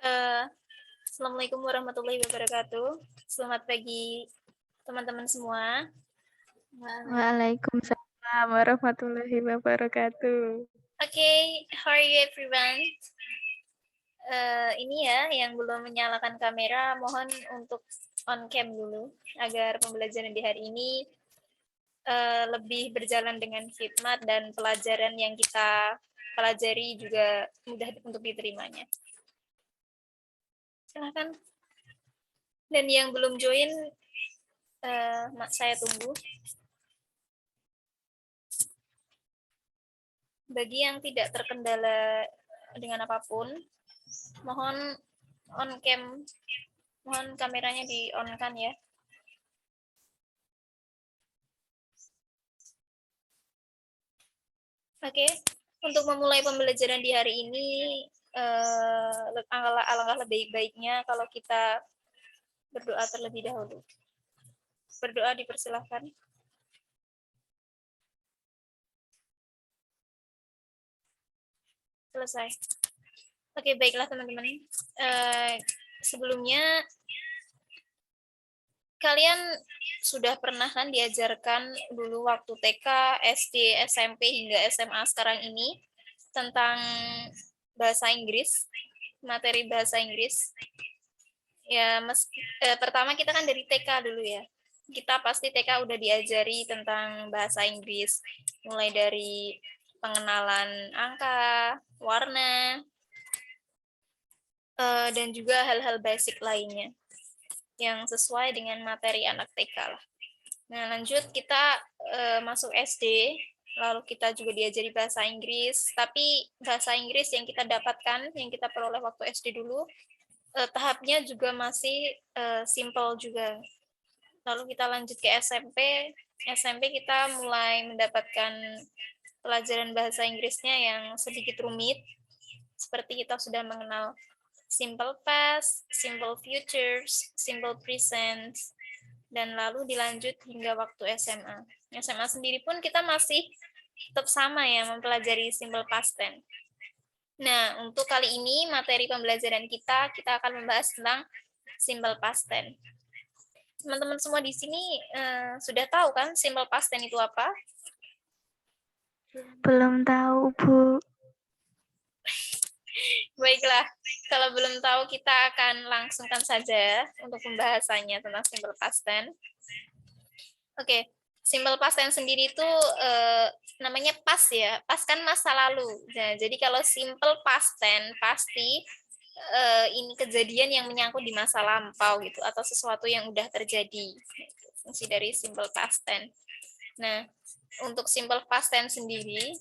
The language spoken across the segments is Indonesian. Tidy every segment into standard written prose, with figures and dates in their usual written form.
Eh, Assalamualaikum warahmatullahi wabarakatuh. Selamat pagi teman-teman semua. Waalaikumsalam warahmatullahi wabarakatuh. How are you everyone? Ini ya, yang belum menyalakan kamera, mohon untuk on cam dulu agar pembelajaran di hari ini lebih berjalan dengan khidmat dan pelajaran yang kita pelajari juga mudah untuk diterimanya. Silahkan. Dan yang belum join, saya tunggu. Bagi yang tidak terkendala dengan apapun, mohon on cam, mohon kameranya di on kan ya. Oke, untuk memulai pembelajaran di hari ini, alangkah lebih baiknya kalau kita berdoa terlebih dahulu. Berdoa dipersilahkan. Selesai. Oke, baiklah teman-teman. Sebelumnya, kalian sudah pernah kan diajarkan dulu waktu TK, SD, SMP, hingga SMA sekarang ini tentang bahasa Inggris, materi bahasa Inggris. Ya, pertama kita kan dari TK dulu ya. Kita pasti TK udah diajari tentang bahasa Inggris, mulai dari pengenalan angka, warna, dan juga hal-hal basic lainnya yang sesuai dengan materi anak TK lah. Nah, lanjut kita masuk SD, lalu kita juga diajari bahasa Inggris, tapi bahasa Inggris yang kita dapatkan, yang kita peroleh waktu SD dulu, tahapnya juga masih simple juga. Lalu kita lanjut ke SMP. SMP kita mulai mendapatkan pelajaran bahasa Inggrisnya yang sedikit rumit, seperti kita sudah mengenal simple past, simple futures, simple present, dan lalu dilanjut hingga waktu SMA. SMA sendiri pun kita masih tetap sama ya, mempelajari simple past tense. Nah, untuk kali ini materi pembelajaran kita akan membahas tentang simple past tense. Teman-teman semua di sini sudah tahu kan simple past tense itu apa? Belum tahu, Bu. Baiklah, kalau belum tahu kita akan langsungkan saja untuk pembahasannya tentang simple past tense. Oke, simple past tense sendiri itu namanya past ya. Past kan masa lalu. Nah, jadi kalau simple past tense pasti ini kejadian yang menyangkut di masa lampau gitu atau sesuatu yang udah terjadi. Fungsi dari simple past tense. Nah, untuk simple past tense sendiri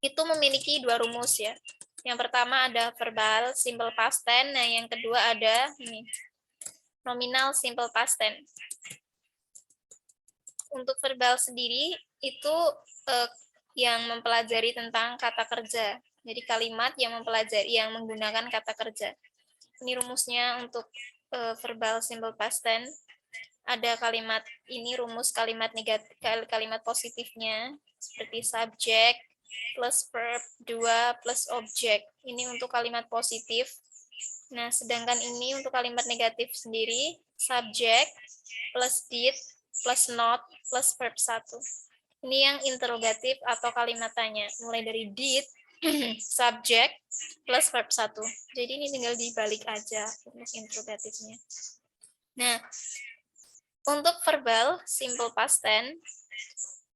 itu memiliki dua rumus ya. Yang pertama ada verbal simple past tense, nah yang kedua ada nominal simple past tense. Untuk verbal sendiri itu yang mempelajari tentang kata kerja. Jadi kalimat yang menggunakan kata kerja. Ini rumusnya untuk verbal simple past tense. Ada kalimat ini rumus kalimat negatif, kalimat positifnya seperti subject plus verb 2 plus object. Ini untuk kalimat positif. Nah, sedangkan ini untuk kalimat negatif sendiri, subject plus did plus not plus verb 1. Ini yang interrogatif atau kalimat tanya. Mulai dari did, subject, plus verb 1. Jadi ini tinggal dibalik aja untuk interrogatifnya. Nah, untuk verbal simple past tense,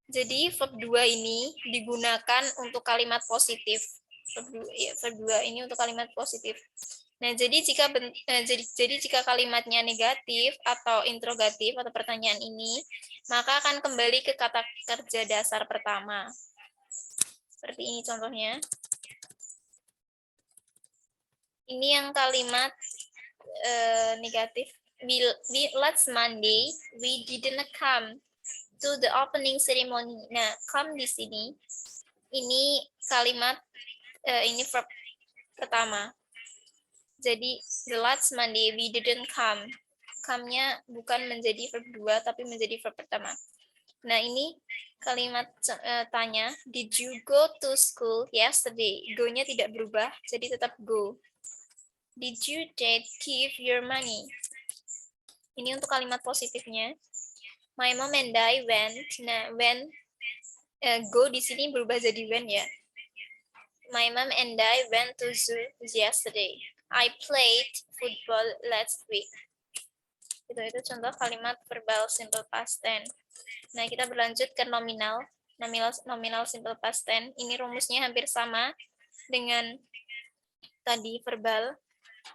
jadi verb 2 ini digunakan untuk kalimat positif. Verb 2 ini untuk kalimat positif. Nah, jadi jika kalimatnya negatif atau interrogatif atau pertanyaan ini, maka akan kembali ke kata kerja dasar pertama. Seperti ini contohnya. Ini yang kalimat negatif. Last Monday, we didn't come to the opening ceremony. Nah, come di sini, ini kalimat, ini verb pertama. Jadi, the last Monday we didn't come. Come-nya bukan menjadi verb 2, tapi menjadi verb pertama. Nah, ini kalimat tanya, did you go to school yesterday? Go-nya tidak berubah, jadi tetap go. Did your dad give your money? Ini untuk kalimat positifnya. My mom and I went. Nah, when go di sini berubah jadi when ya. My mom and I went to zoo yesterday. I played football last week. Itu contoh kalimat verbal simple past tense. Nah, kita berlanjut ke nominal simple past tense. Ini rumusnya hampir sama dengan tadi verbal.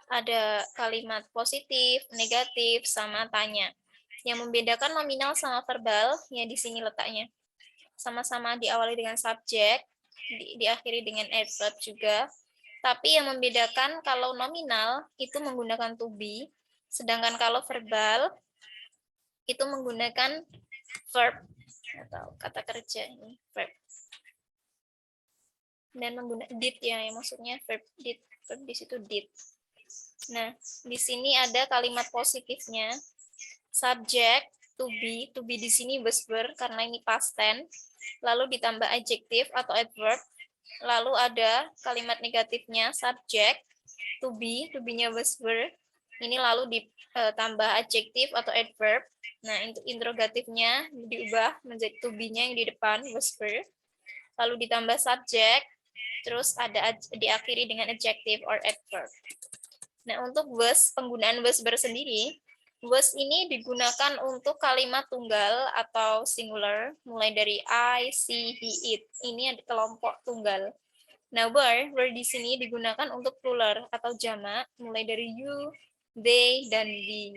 Ada kalimat positif, negatif, sama tanya. Yang membedakan nominal sama verbal, ya di sini letaknya. Sama-sama diawali dengan subjek, diakhiri dengan adverb juga. Tapi yang membedakan kalau nominal itu menggunakan to be, sedangkan kalau verbal itu menggunakan verb atau kata kerja ini, verb. Dan menggunakan did ya, yang maksudnya verb did, verb di situ did. Nah, di sini ada kalimat positifnya. Subject, to be di sini was were karena ini past tense. Lalu ditambah adjektif atau adverb. Lalu ada kalimat negatifnya, subject, to be-nya was were. Ini lalu ditambah adjektif atau adverb. Nah, untuk interrogatifnya diubah menjadi to be-nya yang di depan, was were. Lalu ditambah subject, terus ada diakhiri dengan adjective or adverb. Nah, untuk was, penggunaan was bersendiri, was ini digunakan untuk kalimat tunggal atau singular, mulai dari I, she, he, it. Ini ada kelompok tunggal. Nah, were di sini digunakan untuk plural atau jamak, mulai dari you, they, dan we.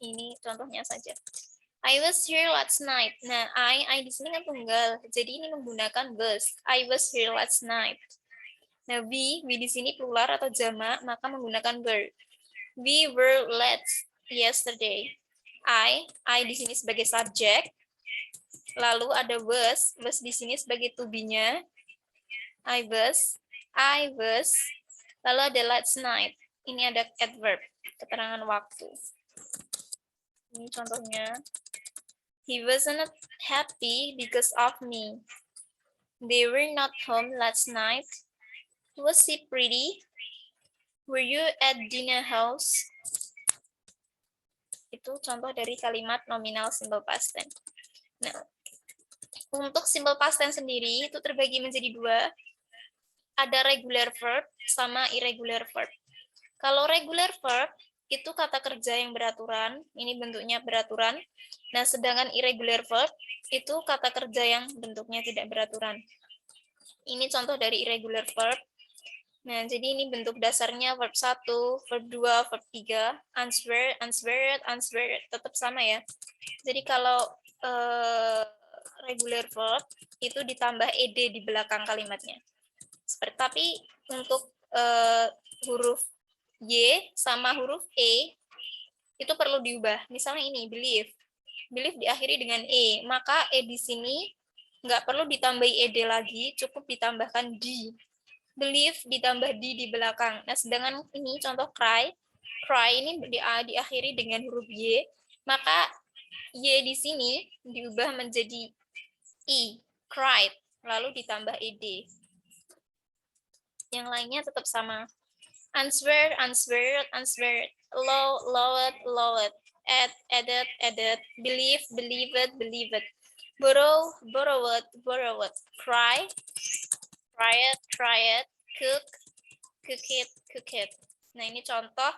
Ini contohnya saja. I was here last night. Nah, I di sini kan tunggal, jadi ini menggunakan was. I was here last night. Nah, we di sini plural atau jamak, maka menggunakan were. We were late yesterday. I di sini sebagai subjek. Lalu ada was di sini sebagai to be-nya. I was. Lalu ada last night. Ini ada adverb, keterangan waktu. Ini contohnya. He wasn't happy because of me. They were not home last night. Was she pretty? Were you at dinner house? Itu contoh dari kalimat nominal simple past tense. Nah, untuk simple past tense sendiri itu terbagi menjadi dua. Ada regular verb sama irregular verb. Kalau regular verb itu kata kerja yang beraturan, ini bentuknya beraturan. Nah, sedangkan irregular verb itu kata kerja yang bentuknya tidak beraturan. Ini contoh dari irregular verb. Nah, jadi ini bentuk dasarnya verb 1, verb 2, verb 3, answered, tetap sama ya. Jadi kalau regular verb itu ditambah ed di belakang kalimatnya. Tapi untuk huruf Y sama huruf E itu perlu diubah. Misalnya ini, believe diakhiri dengan E, maka E di sini nggak perlu ditambahi ed lagi, cukup ditambahkan D. Believe ditambah di belakang. Nah, sedangkan ini contoh cry ini diakhiri dengan huruf Y, maka Y di sini diubah menjadi I, cried, lalu ditambah ed. Yang lainnya tetap sama. Answered, lowered, added, believed, borrowed, cry, tried, cook it. Nah, ini contoh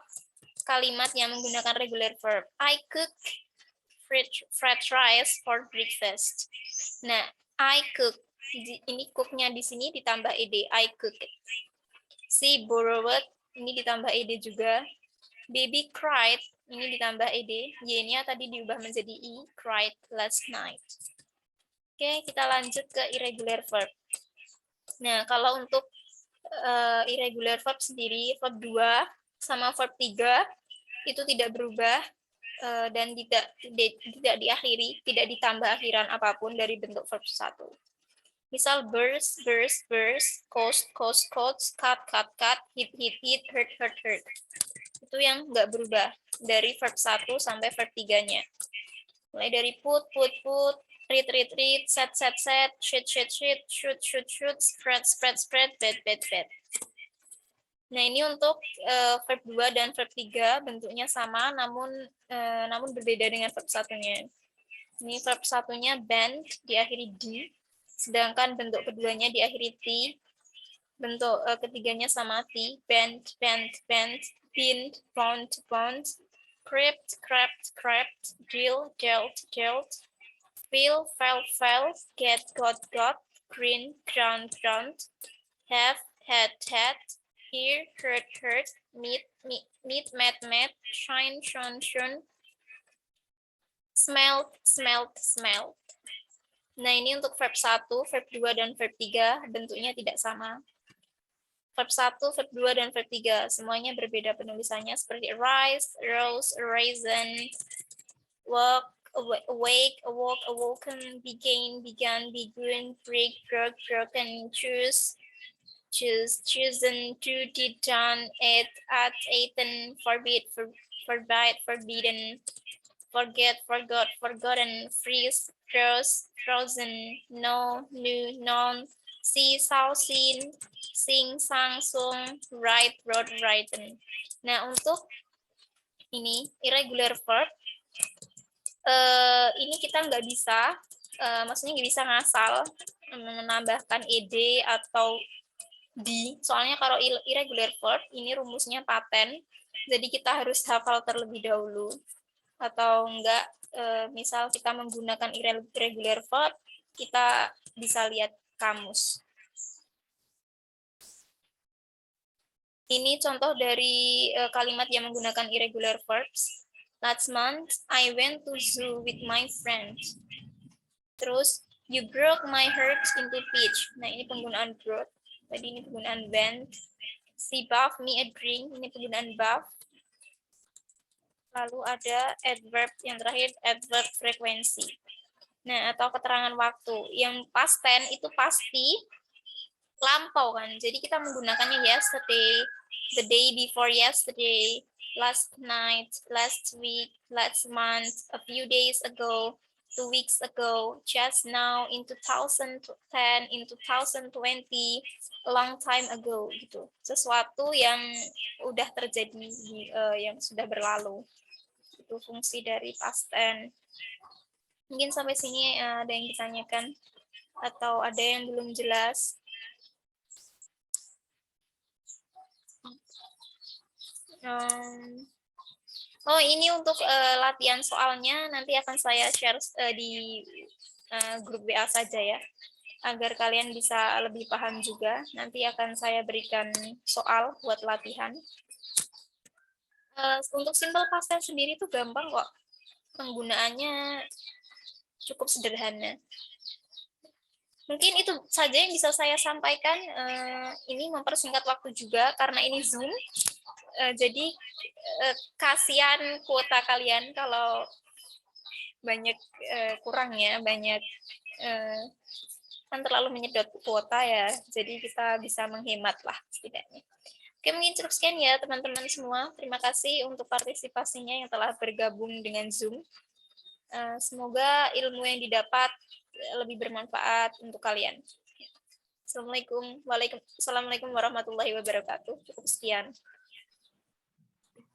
kalimat yang menggunakan regular verb. I cook fried rice for breakfast. Nah, I cook. Ini cook-nya di sini ditambah ed. I cook it. Si borrowed, ini ditambah ed juga. Baby cried, ini ditambah ed. Y-nya tadi diubah menjadi I, cried last night. Oke, kita lanjut ke irregular verb. Nah, kalau untuk irregular verb sendiri, verb 2 sama verb 3 itu tidak berubah dan tidak diakhiri, tidak ditambah akhiran apapun dari bentuk verb 1. Misal burst, coast, cut, hit, hurt. Itu yang nggak berubah dari verb 1 sampai verb 3-nya. Mulai dari put, read, set, shoot, spread, bed. Nah, ini untuk verb 2 dan verb 3 bentuknya sama namun berbeda dengan verb satunya. Ini verb satunya bend diakhiri d, sedangkan bentuk keduanya diakhiri t. Bentuk ketiganya sama t, bend, bend, bend, pinned, bound, bound, crept, crept, crept, drill, dealt, dealt, feel, felt, felt, get, got, grin, ground, ground, have, had, hear, heard, meet, met, shine, shone, smelt, smelt. Nah, ini untuk verb 1, verb 2, dan verb 3 bentuknya tidak sama. Verb 1, verb 2, dan verb 3 semuanya berbeda penulisannya seperti rise, rose, raisin, walk, awake, awoke, awoken, began, begun, break, broke, broken, choose, chosen, do, did, done, ate, eaten, forbid, forbidden, forget, forgot, forgotten, freeze, frozen, know, knew, known, see, saw, seen, sing, sang, sung, write, wrote, written. Nah, untuk ini irregular verb, ini kita nggak bisa, maksudnya nggak bisa ngasal menambahkan ed atau di, soalnya kalau irregular verb ini rumusnya paten, jadi kita harus hafal terlebih dahulu, atau enggak misal kita menggunakan irregular verb, kita bisa lihat kamus. Ini contoh dari kalimat yang menggunakan irregular verbs. Last month, I went to zoo with my friends. Terus, you broke my heart into peach. Nah, ini penggunaan broke. Tadi ini penggunaan bend. She buffed me a drink. Ini penggunaan buff. Lalu ada adverb yang terakhir, adverb frekuensi. Nah, atau keterangan waktu. Yang past tense itu pasti lampau kan. Jadi kita menggunakannya yesterday, the day before yesterday, last night, last week, last month, a few days ago, 2 weeks ago, just now, in 2010, in 2020, a long time ago gitu. Sesuatu yang udah terjadi, yang sudah berlalu. Itu fungsi dari past tense. Mungkin sampai sini ada yang ditanyakan atau ada yang belum jelas. Oh, ini untuk latihan soalnya nanti akan saya share di grup WA saja ya, agar kalian bisa lebih paham juga. Nanti akan saya berikan soal buat latihan. Untuk simple past tense sendiri itu gampang kok, penggunaannya cukup sederhana. Mungkin itu saja yang bisa saya sampaikan. Ini mempersingkat waktu juga karena ini Zoom. Jadi kasihan kuota kalian kalau banyak kurangnya, banyak kan terlalu menyedot kuota ya. Jadi kita bisa menghemat lah setidaknya. Oke, mungkin cukup sekian ya teman-teman semua. Terima kasih untuk partisipasinya yang telah bergabung dengan Zoom. Semoga ilmu yang didapat lebih bermanfaat untuk kalian. Assalamualaikum warahmatullahi wabarakatuh. Cukup sekian.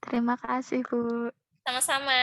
Terima kasih, Bu. Sama-sama.